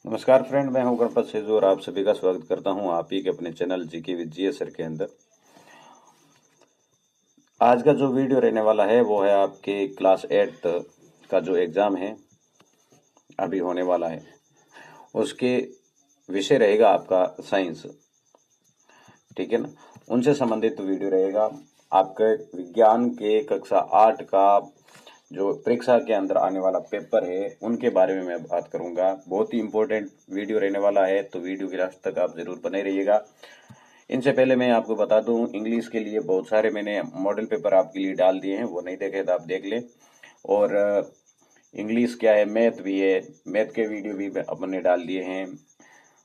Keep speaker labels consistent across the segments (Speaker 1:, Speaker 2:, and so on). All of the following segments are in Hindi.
Speaker 1: नमस्कार फ्रेंड, मैं हूं गणपत सेजू और आप सभी का स्वागत करता हूं आप ही के अपने channel GK with GS sir के अंदर। आज का जो वीडियो रहने वाला है वो है आपके क्लास 8 का जो एग्ज़ाम है अभी होने वाला है, उसके विषय रहेगा आपका साइंस। ठीक है ना, उनसे संबंधित वीडियो रहेगा। आपके विज्ञान के कक्षा 8 का जो परीक्षा के अंदर आने वाला पेपर है उनके बारे में मैं बात करूंगा। बहुत ही इंपॉर्टेंट वीडियो रहने वाला है, तो वीडियो के लास्ट तक आप जरूर बने रहिएगा। इनसे पहले मैं आपको बता दूं, इंग्लिश के लिए बहुत सारे मैंने मॉडल पेपर आपके लिए डाल दिए हैं, वो नहीं देखे तो आप देख लें। और इंग्लिश क्या है, मैथ भी है, मैथ के वीडियो भी अपने डाल दिए हैं।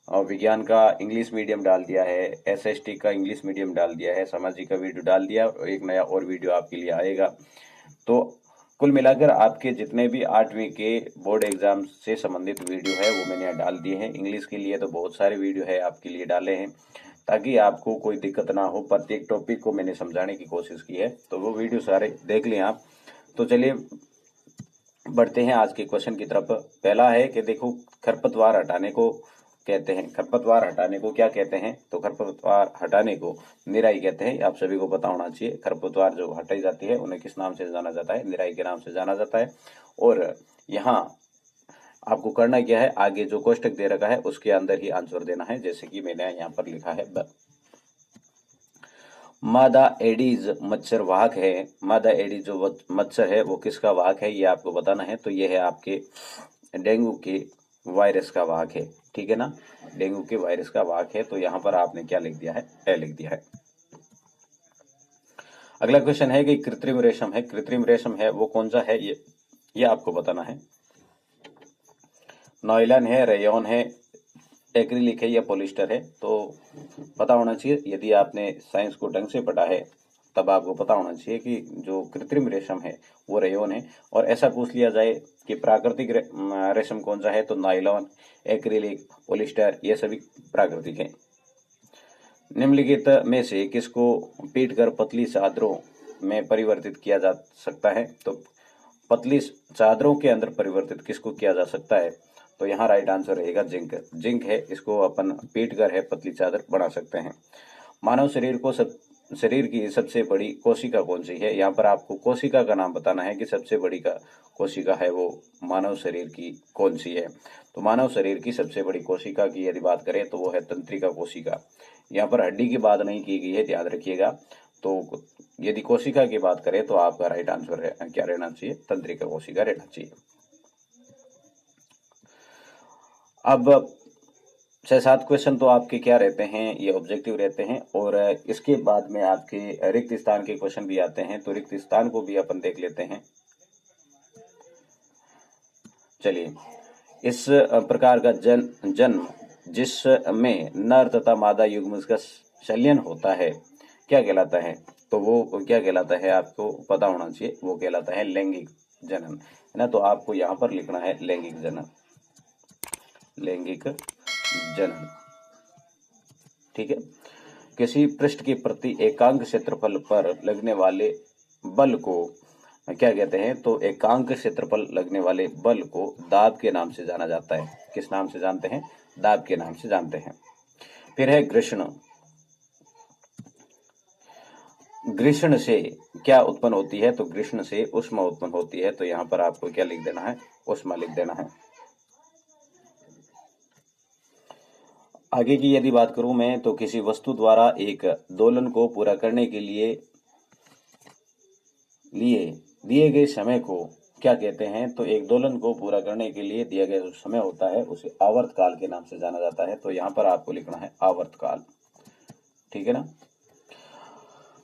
Speaker 1: और विज्ञान का इंग्लिश मीडियम डाल दिया है, एसएसटी का इंग्लिश मीडियम डाल दिया है, सामाजिक का वीडियो डाल दिया और एक नया और वीडियो आपके लिए आएगा। तो कुल मिलाकर आपके जितने भी 8वीं के बोर्ड एग्जाम से संबंधित वीडियो है वो मैंने यहाँ डाल दिए हैं। इंग्लिश के लिए तो बहुत सारे वीडियो है आपके लिए डाले हैं, ताकि आपको कोई दिक्कत ना हो। प्रत्येक टॉपिक को मैंने समझाने की कोशिश की है, तो वो वीडियो सारे देख लें आप। तो चलिए बढ़ते हैं आज के क्वेश्चन की तरफ। पहला है कि देखो, खरपतवार हटाने को कहते हैं। खरपतवार हटाने को क्या कहते हैं? तो खरपतवार हटाने को निराई कहते हैं। आप सभी को पता होना चाहिए, खरपतवार जो हटाई जाती है उन्हें किस नाम से जाना जाता है? निराई के नाम से जाना जाता है। और यहाँ आपको करना क्या है, आगे जो कोष्टक दे रखा है उसके अंदर ही आंसर देना है, जैसे कि मैंने यहाँ पर लिखा है। मादा एडीज मच्छर वाहक है। मादा एडीज जो मच्छर है वो किसका वाहक है, ये आपको बताना है। तो ये है आपके डेंगू के वायरस का वाहक है। ठीक है ना, डेंगू के वायरस का वाहक है। तो यहाँ पर आपने क्या लिख दिया है? ए लिख दिया है। अगला क्वेश्चन है कि कृत्रिम रेशम है। कृत्रिम रेशम है वो कौन सा है, ये आपको बताना है। नॉयलन है, रेयन है, एक्रिलिक है या पॉलिस्टर है? तो पता होना चाहिए। यदि आपने साइंस को ढंग से पढ़ा है तब आपको पता होना चाहिए कि जो कृत्रिम रेशम है वो रेयन है। और ऐसा पूछ लिया जाए कि प्राकृतिक रेशम कौन सा है, तो नायलॉन, एक्रिलिक, पॉलिस्टर ये सभी प्राकृतिक है। निम्नलिखित में से किसको पीट कर पतली चादरों में परिवर्तित किया जा सकता है? तो पतली चादरों के अंदर परिवर्तित किसको किया जा सकता है? तो यहाँ राइट आंसर रहेगा जिंक। जिंक है, इसको अपन पीट कर है पतली चादर बना सकते हैं। मानव शरीर की सबसे बड़ी कोशिका कौन सी है? यहाँ पर आपको कोशिका का नाम बताना है कि सबसे बड़ी कोशिका है वो मानव शरीर की कौन सी है। तो मानव शरीर की सबसे बड़ी कोशिका की यदि बात करें तो वो है तंत्रिका कोशिका। यहाँ पर हड्डी की बात नहीं की गई है, ध्यान रखिएगा। तो यदि कोशिका की बात करें तो आपका राइट आंसर है क्या रहना चाहिए? तंत्रिका कोशिका रहना चाहिए। अब 6-7 क्वेश्चन तो आपके क्या रहते हैं, ये ऑब्जेक्टिव रहते हैं। और इसके बाद में आपके रिक्त स्थान के क्वेश्चन भी आते हैं, तो रिक्त स्थान को भी अपन देख लेते हैं। चलिए, इस प्रकार का जन्म जिसमें नर तथा मादा युग्मज का संलयन होता है क्या कहलाता है? तो वो क्या कहलाता है आपको पता होना चाहिए। वो कहलाता है लैंगिक जनन, है ना। तो आपको यहाँ पर लिखना है लैंगिक जनन, लैंगिक जनन। ठीक है। किसी पृष्ठ के प्रति एकांक क्षेत्रफल पर लगने वाले बल को क्या कहते हैं? तो एकांक क्षेत्रफल लगने वाले बल को दाब के नाम से जाना जाता है। किस नाम से जानते हैं? दाब के नाम से जानते हैं। फिर है घर्षण। घर्षण से क्या उत्पन्न होती है? तो घर्षण से ऊष्मा उत्पन्न होती है। तो यहाँ पर आपको क्या लिख देना है? ऊष्मा लिख देना है। आगे की यदि बात करूं मैं, तो किसी वस्तु द्वारा एक दोलन को पूरा करने के लिए दिए गए समय को क्या कहते हैं? तो एक दोलन को पूरा करने के लिए दिया गया जो समय होता है उसे आवर्त काल के नाम से जाना जाता है। तो यहाँ पर आपको लिखना है आवर्त काल। ठीक है ना।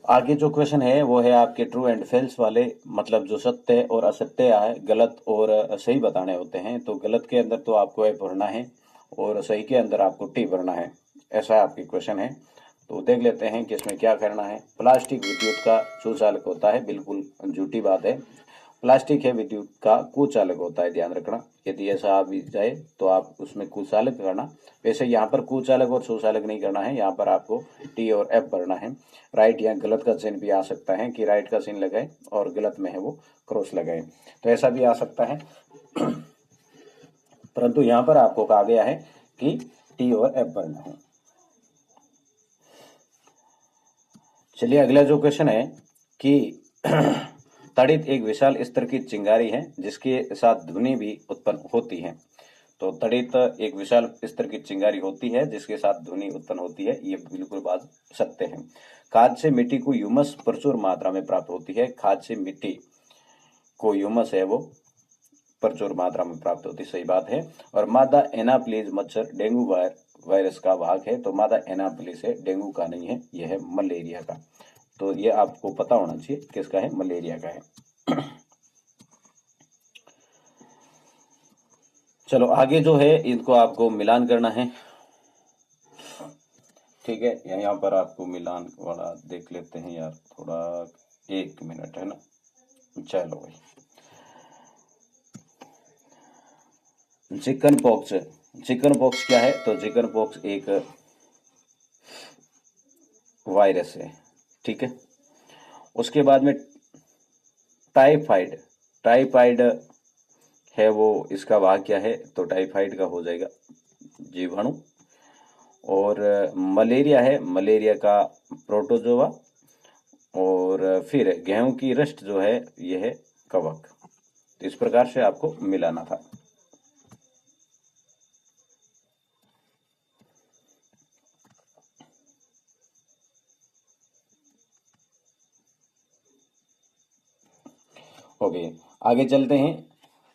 Speaker 1: आगे जो क्वेश्चन है वो है आपके ट्रू एंड फेल्स वाले, मतलब जो सत्य और असत्य है, गलत और सही बताने होते हैं। तो गलत के अंदर तो आपको ए भरना है और सही के अंदर आपको टी भरना है, ऐसा आपकी क्वेश्चन है। तो देख लेते हैं कि इसमें क्या करना है। प्लास्टिक विद्युत का सुचालक होता है, बिल्कुल झूठी बात है। प्लास्टिक है विद्युत का कुचालक होता है, ध्यान रखना। यदि ऐसा आ भी जाए तो आप उसमें कुचालक करना। वैसे यहाँ पर कुचालक और सुचालक नहीं करना है, यहाँ पर आपको टी और एफ भरना है। राइट या गलत का चिन्ह भी आ सकता है कि राइट का चिन्ह लगाए और गलत में है वो क्रॉस लगाए, तो ऐसा भी आ सकता है। परंतु यहाँ पर आपको कहा गया है कि टी और एफ वर्ण हो। चलिए अगला जो क्वेश्चन है कि तड़ित एक विशाल स्तर की चिंगारी है जिसके साथ ध्वनि भी उत्पन्न होती है। तो तड़ित एक विशाल स्तर की चिंगारी होती है जिसके साथ ध्वनि उत्पन्न होती है, ये बिल्कुल बात सत्य है। खाद से मिट्टी को ह्यूमस प्रचुर मात्रा में प्राप्त होती है। खाद से मिट्टी को ह्यूमस है वो प्रचुर मात्रा में प्राप्त होती, सही बात है। और मादा एनाप्लिस मच्छर डेंगू वायरस का वाहक है। तो मादा एनाप्लिस है, डेंगू का नहीं है, यह है मलेरिया का। तो ये आपको पता होना चाहिए किसका है, मलेरिया का है। चलो आगे जो है इनको आपको मिलान करना है, ठीक है। यहाँ पर आपको मिलान वाला देख लेते हैं यार, थोड़ा 1 मिनट है ना। चलो भाई, चिकन पॉक्स क्या है? तो चिकन पॉक्स एक वायरस है, ठीक है। उसके बाद में टाइफाइड है वो, इसका वाहक क्या है? तो टाइफाइड का हो जाएगा जीवाणु। और मलेरिया है, मलेरिया का प्रोटोजोआ। और फिर गेहूं की रस्ट जो है यह है कवक। तो इस प्रकार से आपको मिलाना था। ओके, आगे चलते हैं।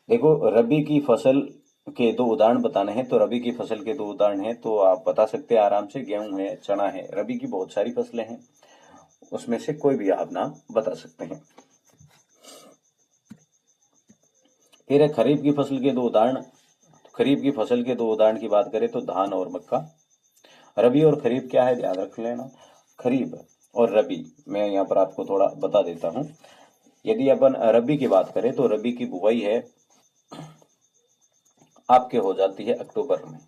Speaker 1: देखो रबी की फसल के 2 उदाहरण बताने हैं। तो रबी की फसल के 2 उदाहरण हैं, तो आप बता सकते हैं आराम से, गेहूं है, चना है। रबी की बहुत सारी फसलें हैं, उसमें से कोई भी आप नाम बता सकते हैं। फिर है खरीफ की फसल के 2 उदाहरण। खरीफ की फसल के 2 उदाहरण की बात करें तो धान और मक्का। रबी और खरीफ क्या है, ध्यान रख लेना। खरीफ और रबी मैं यहाँ पर आपको थोड़ा बता देता हूँ। यदि अपन रबी की बात करें तो रबी की बुवाई है आपके हो जाती है अक्टूबर में।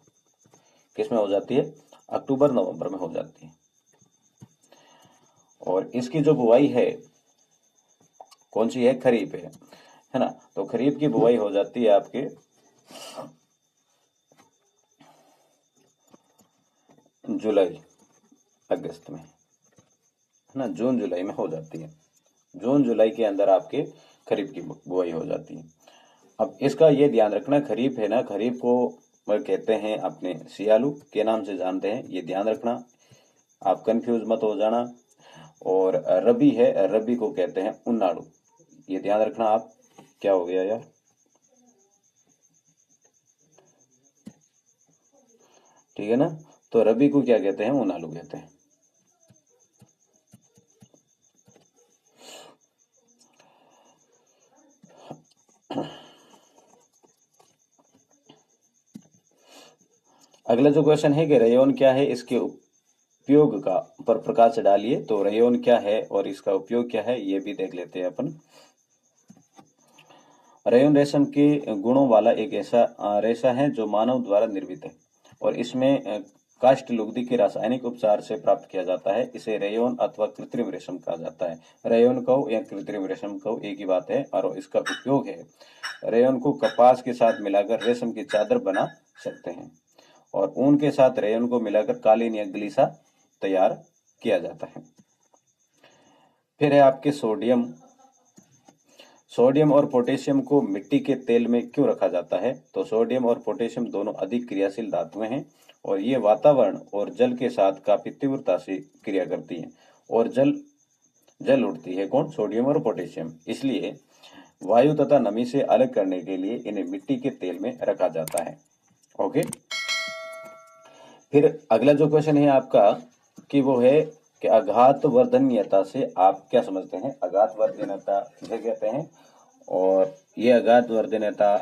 Speaker 1: किसमें हो जाती है? अक्टूबर नवंबर में हो जाती है। और इसकी जो बुवाई है कौन सी है? खरीफ है ना। तो खरीफ की बुवाई हो जाती है आपके जुलाई अगस्त में, है ना। जून जुलाई में हो जाती है। जून जुलाई के अंदर आपके खरीफ की बुआई हो जाती है। अब इसका ये ध्यान रखना, खरीफ है ना, खरीफ को कहते हैं अपने सियालू के नाम से जानते हैं, ये ध्यान रखना, आप कंफ्यूज मत हो जाना। और रबी है, रबी को कहते हैं उनाड़ू, ये ध्यान रखना आप। क्या हो गया यार? ठीक है ना। तो रबी को क्या कहते हैं? उनाड़ू कहते हैं। अगला जो क्वेश्चन है कि रेयन क्या है, इसके उपयोग का पर प्रकाश डालिए। तो रेयन क्या है और इसका उपयोग क्या है, ये भी देख लेते हैं अपन। रेयन रेशम के गुणों वाला एक ऐसा रेशा है जो मानव द्वारा निर्मित है और इसमें काष्ठ लुगदी के रासायनिक उपचार से प्राप्त किया जाता है। इसे रेयन अथवा कृत्रिम रेशम कहा जाता है। रेयन कहो या कृत्रिम रेशम कहो एक ही बात है। और इसका उपयोग है, रेयन को कपास के साथ मिलाकर रेशम की चादर बना सकते हैं और ऊन के साथ रेयन को मिलाकर कालीन या गलीसा तैयार किया जाता है। फिर है आपके सोडियम और पोटेशियम को मिट्टी के तेल में क्यों रखा जाता है? तो सोडियम और पोटेशियम दोनों अधिक क्रियाशील धातुएं हैं और ये वातावरण और जल के साथ काफी तीव्रता से क्रिया करती हैं और जल उड़ती है। कौन? सोडियम और पोटेशियम। इसलिए वायु तथा नमी से अलग करने के लिए इन्हें मिट्टी के तेल में रखा जाता है। ओके, फिर अगला जो क्वेश्चन है आपका कि वो है कि आघात वर्धनीयता से आप क्या समझते हैं? आघात वर्धनीयता किसे कहते हैं? और ये आघात वर्धनीयता,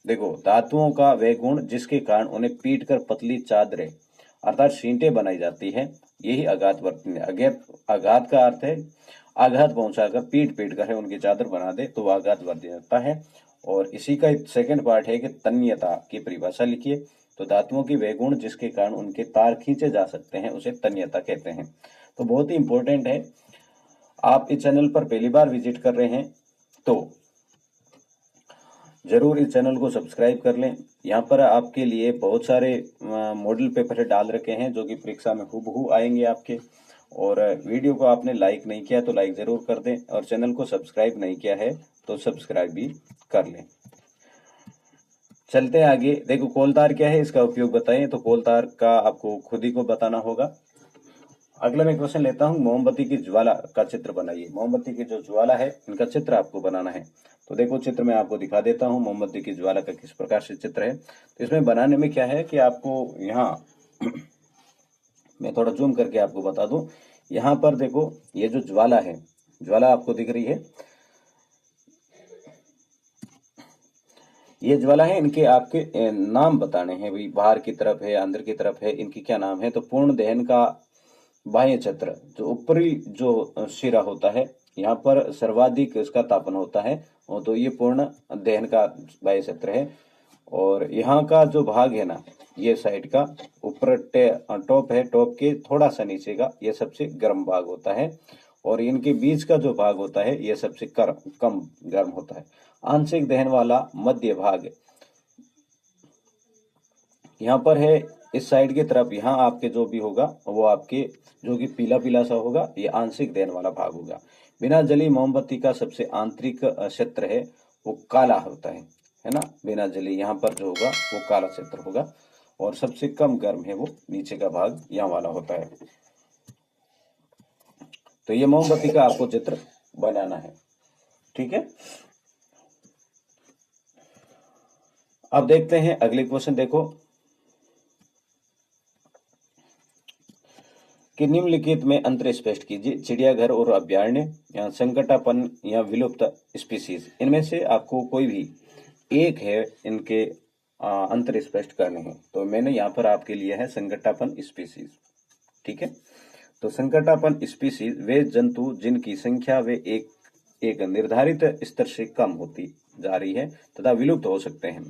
Speaker 1: देखो धातुओं का वह गुण जिसके कारण उन्हें पीट कर पतली चादरें अर्थात शीटें बनाई जाती है, यही आघात वर्धनीय। आघात का अर्थ है आघात पहुंचाकर पीट कर है उनकी चादर बना दे, तो आघात वर्धनीयता है। और इसी का सेकंड पार्ट है कि तन्यता की परिभाषा लिखिए। तो धातुओं की वे गुण जिसके कारण उनके तार खींचे जा सकते हैं उसे तन्यता कहते हैं। तो बहुत ही इंपॉर्टेंट है। आप इस चैनल पर पहली बार विजिट कर रहे हैं तो जरूर इस चैनल को सब्सक्राइब कर लें यहाँ पर आपके लिए बहुत सारे मॉडल पेपर डाल रखे हैं जो कि परीक्षा में हूबहू आएंगे आपके। और वीडियो को आपने लाइक नहीं किया तो लाइक जरूर कर दें, और चैनल को सब्सक्राइब नहीं किया है तो सब्सक्राइब भी कर लें। चलते हैं आगे। देखो कोलतार क्या है, इसका उपयोग बताएं, तो कोलतार का आपको खुद ही को बताना होगा। अगला मैं क्वेश्चन लेता हूं, मोमबत्ती की ज्वाला का चित्र बनाइए। मोमबत्ती की जो ज्वाला है इनका चित्र आपको बनाना है। तो देखो चित्र मैं आपको दिखा देता हूं मोमबत्ती की ज्वाला का किस प्रकार से चित्र है। तो इसमें बनाने में क्या है कि आपको यहाँ मैं थोड़ा जूम करके आपको बता दूं। यहाँ पर देखो ये जो ज्वाला है, ज्वाला आपको दिख रही है, ये ज्वाला है, इनके आपके नाम बताने हैं भाई, बाहर की तरफ है, अंदर की तरफ है, इनकी क्या नाम है। तो पूर्ण दहन का बाह्य छत्र, जो ऊपरी जो सिरा होता है, यहाँ पर सर्वाधिक इसका तापन होता है, और तो ये पूर्ण दहन का बाह्य छत्र है। और यहाँ का जो भाग है ना, ये साइड का ऊपर टॉप है, टॉप के थोड़ा सा नीचे का ये सबसे गर्म भाग होता है, और इनके बीच का जो भाग होता है ये सबसे कम गर्म होता है। आंशिक दहन वाला मध्य भाग यहाँ पर है, इस साइड की तरफ यहाँ आपके जो भी होगा वो आपके जो कि पीला पीला सा होगा, ये आंशिक दहन वाला भाग होगा। बिना जली मोमबत्ती का सबसे आंतरिक क्षेत्र है वो काला होता है ना। बिना जली यहाँ पर जो होगा वो काला क्षेत्र होगा, और सबसे कम गर्म है वो नीचे का भाग यहाँ वाला होता है। तो ये मोमबत्ती का आपको चित्र बनाना है, ठीक है। अब देखते हैं अगले क्वेश्चन। देखो कि निम्नलिखित में अंतर स्पष्ट कीजिए। चिड़ियाघर और अभ्यारण्य या संकटापन या विलुप्त स्पीसीज, इनमें से आपको कोई भी एक है इनके अंतर स्पष्ट करने हैं। तो मैंने यहाँ पर आपके लिए है संकटापन स्पीसीज, ठीक है। तो संकटापन स्पीसीज वे जंतु जिनकी संख्या वे एक निर्धारित स्तर से कम होती जा रही है तथा विलुप्त हो सकते हैं,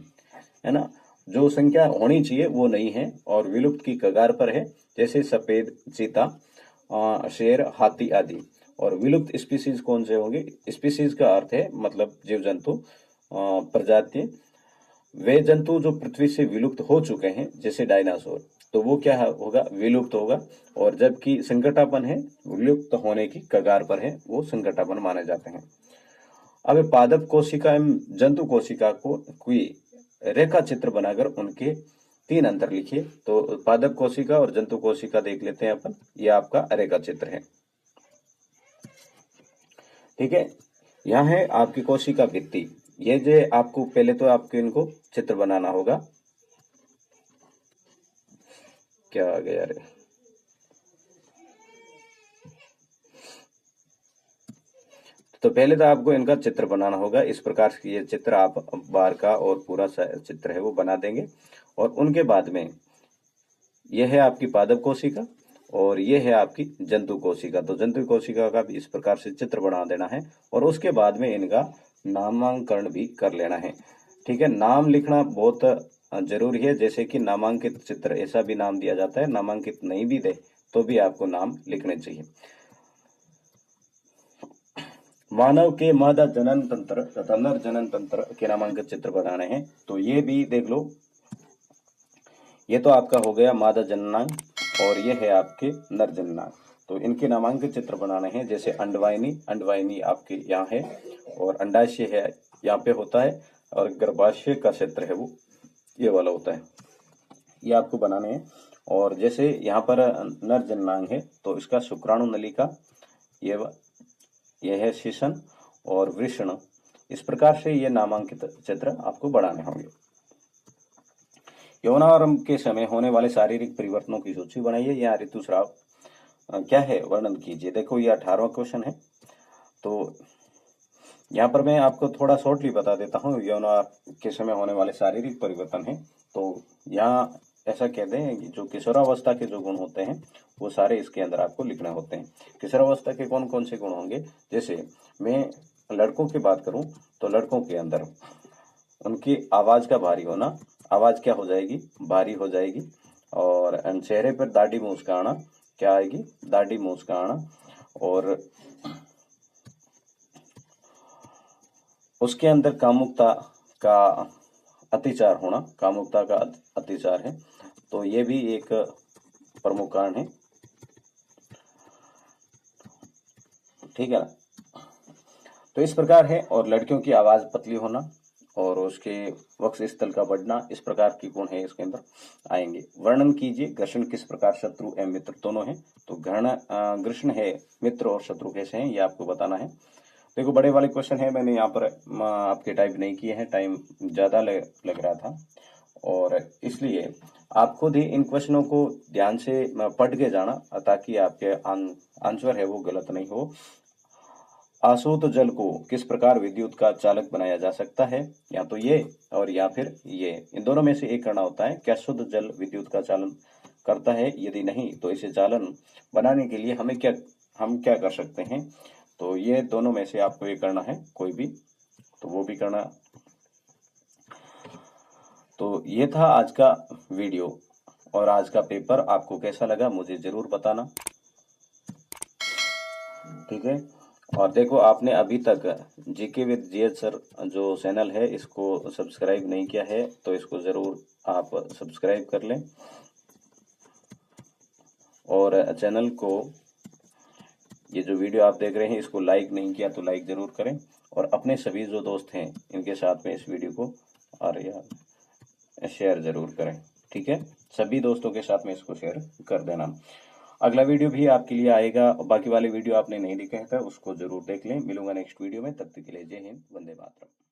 Speaker 1: है ना। जो संख्या होनी चाहिए वो नहीं है और विलुप्त की कगार पर है, जैसे सफेद चीता, शेर, हाथी आदि। और विलुप्त स्पीसीज कौन से होंगे? स्पीसीज का अर्थ है मतलब जीव जंतु, प्रजाति, वे जंतु जो पृथ्वी से विलुप्त हो चुके हैं, जैसे डायनासोर, तो वो क्या होगा? विलुप्त होगा। और जबकि संकटापन है, विलुप्त होने की कगार पर है, वो संकटापन माने जाते हैं। अब पादप कोशिका एवं जंतु कोशिका को कोई रेखा चित्र बनाकर उनके 3 अंतर लिखिए। तो पादप कोशिका और जंतु कोशिका देख लेते हैं अपन, ये आपका रेखा चित्र है, ठीक है। यहाँ है आपकी कोशिका भित्ति, ये जो आपको पहले तो आपको इनको चित्र बनाना होगा। क्या आ गया रे? तो पहले तो आपको इनका चित्र बनाना होगा। इस प्रकार से ये चित्र आप बाहर का और पूरा चित्र है वो बना देंगे। और उनके बाद में यह है आपकी पादप कोशिका और ये है आपकी जंतु कोशिका। तो जंतु कोशिका का भी इस प्रकार से चित्र बना देना है, और उसके बाद में इनका नामांकन भी कर लेना है, ठीक है। नाम लिखना बहुत जरूरी है, जैसे कि नामांकित चित्र ऐसा भी नाम दिया जाता है, नामांकित नहीं भी दे तो भी आपको नाम लिखने चाहिए। मानव के मादा जनन तंत्र तथा नर जनन तंत्र के नामांकित चित्र बनाने हैं। तो ये भी देख लो, ये तो आपका हो गया मादा जननांग और ये है आपके नर जननांग। तो इनके नामांकित चित्र बनाने हैं, जैसे अंडवाहिनी, अंडवाहिनी आपके यहाँ है, और अंडाशय है यहाँ पे होता है, और गर्भाशय का क्षेत्र है वो ये वाला होता है, ये आपको बनाने हैं। और जैसे यहाँ पर नर जननांग है तो इसका शुक्राणु नलिका, ये है शीशन और वृषण। इस प्रकार से ये नामांकित चित्र आपको बनाने होंगे। यौनारंभ के समय होने वाले शारीरिक परिवर्तनों की सूची बनाइए। यहाँ ऋतुस्राव क्या है वर्णन कीजिए। देखो ये 18वां क्वेश्चन है। तो यहाँ पर मैं आपको थोड़ा शॉर्टली बता देता हूँ, यौनारंभ के समय होने वाले शारीरिक परिवर्तन है। तो यहाँ ऐसा कहते हैं कि जो किशोरावस्था के जो गुण होते हैं वो सारे इसके अंदर आपको लिखने होते हैं। किशोरावस्था के कौन कौन से गुण होंगे? जैसे मैं लड़कों की बात करूं तो लड़कों के अंदर उनकी आवाज का भारी होना, आवाज क्या हो जाएगी? भारी हो जाएगी। और चेहरे पर दाढ़ी मूंछ का आना, क्या आएगी? दाढ़ी मूंछ का आना। और उसके अंदर कामुकता का अतिचार होना, कामुकता का अतिचार है, तो ये भी एक प्रमुख कारण है। ठीक है ना। तो इस प्रकार है। और लड़कियों की आवाज पतली होना और उसके वक्ष स्थल का बढ़ना, इस प्रकार की गुण है इसके अंदर आएंगे। वर्णन कीजिए घर्षण किस प्रकार शत्रु एवं मित्र दोनों है। तो घर्षण है मित्र और शत्रु कैसे हैं, ये आपको बताना है। देखो बड़े वाले क्वेश्चन है, मैंने यहाँ पर आपके टाइप नहीं किए हैं, टाइम ज्यादा लग रहा था, और इसलिए आप खुद ही इन क्वेश्चनों को ध्यान से पढ़ के जाना, ताकि आपके आंसर है वो गलत नहीं हो। अशुद्ध जल को किस प्रकार विद्युत का चालक बनाया जा सकता है, या तो ये और या फिर ये, इन दोनों में से एक करना होता है। क्या शुद्ध जल विद्युत का चालन करता है, यदि नहीं तो इसे चालन बनाने के लिए हम क्या कर सकते हैं। तो ये दोनों में से आपको ये करना है कोई भी, तो वो भी करना। तो ये था आज का वीडियो और आज का पेपर, आपको कैसा लगा मुझे जरूर बताना। ठीक है। और देखो आपने अभी तक जीके विद जीएच सर जो चैनल है इसको सब्सक्राइब नहीं किया है, तो इसको जरूर आप सब्सक्राइब कर लें, और चैनल को, ये जो वीडियो आप देख रहे हैं इसको लाइक नहीं किया तो लाइक जरूर करें, और अपने सभी जो दोस्त हैं इनके साथ में इस वीडियो को और यार शेयर जरूर करें। ठीक है, सभी दोस्तों के साथ में इसको शेयर कर देना। अगला वीडियो भी आपके लिए आएगा, बाकी वाले वीडियो आपने नहीं देखे हैं तो उसको जरूर देख लें। मिलूंगा नेक्स्ट वीडियो में, तब तक के लिए जय हिंद, वंदे मातरम।